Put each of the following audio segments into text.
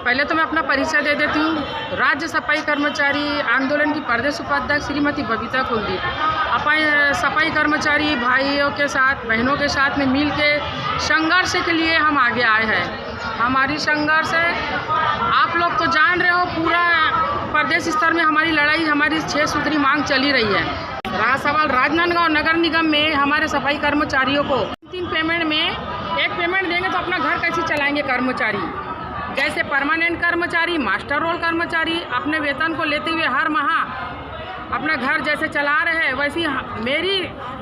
पहले तो मैं अपना परिचय दे देती हूँ। राज्य सफाई कर्मचारी आंदोलन की प्रदेश उपाध्यक्ष श्रीमती बबीता कुलदीप। अपन सफाई कर्मचारी भाइयों के साथ बहनों के साथ में मिल के संघर्ष के लिए हम आगे आए हैं। हमारी संघर्ष है, आप लोग तो जान रहे हो, पूरा प्रदेश स्तर में हमारी लड़ाई, हमारी 6 सूत्री मांग चली रही है। रहा सवाल राजनांदगांव नगर निगम में हमारे सफाई कर्मचारियों को 3 पेमेंट में एक पेमेंट देंगे तो अपना घर कैसे चलाएंगे कर्मचारी। जैसे परमानेंट कर्मचारी, मास्टर रोल कर्मचारी अपने वेतन को लेते हुए हर माह अपना घर जैसे चला रहे हैं, वैसे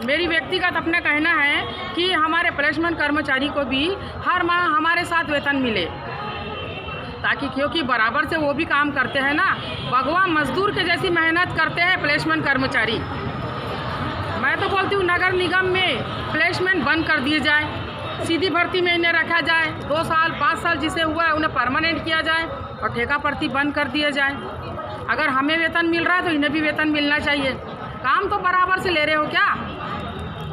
मेरी व्यक्तिगत अपना कहना है कि हमारे प्लेसमेंट कर्मचारी को भी हर माह हमारे साथ वेतन मिले, ताकि क्योंकि बराबर से वो भी काम करते हैं ना, भगवा मजदूर के जैसी मेहनत करते हैं प्लेसमेंट कर्मचारी। मैं तो बोलती हूँ नगर निगम में प्लेसमेंट बंद कर दिए जाए, सीधी भर्ती में इन्हें रखा जाए, 2 साल 5 साल जिसे हुआ है उन्हें परमानेंट किया जाए और ठेका भर्ती बंद कर दिया जाए। अगर हमें वेतन मिल रहा है तो इन्हें भी वेतन मिलना चाहिए। काम तो बराबर से ले रहे हो क्या?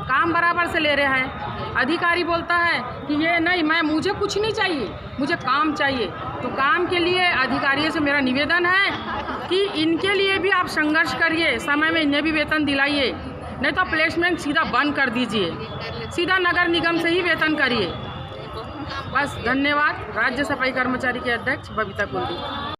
काम बराबर से ले रहे हैं। अधिकारी बोलता है कि ये नहीं, मुझे कुछ नहीं चाहिए, मुझे काम चाहिए। तो काम के लिए अधिकारियों से मेरा निवेदन है कि इनके लिए भी आप संघर्ष करिए, समय में इन्हें भी वेतन दिलाइए, नहीं तो प्लेसमेंट सीधा बंद कर दीजिए, सीधा नगर निगम से ही वेतन करिए। बस, धन्यवाद। राज्य सफाई कर्मचारी के अध्यक्ष बबीता कुलदीप।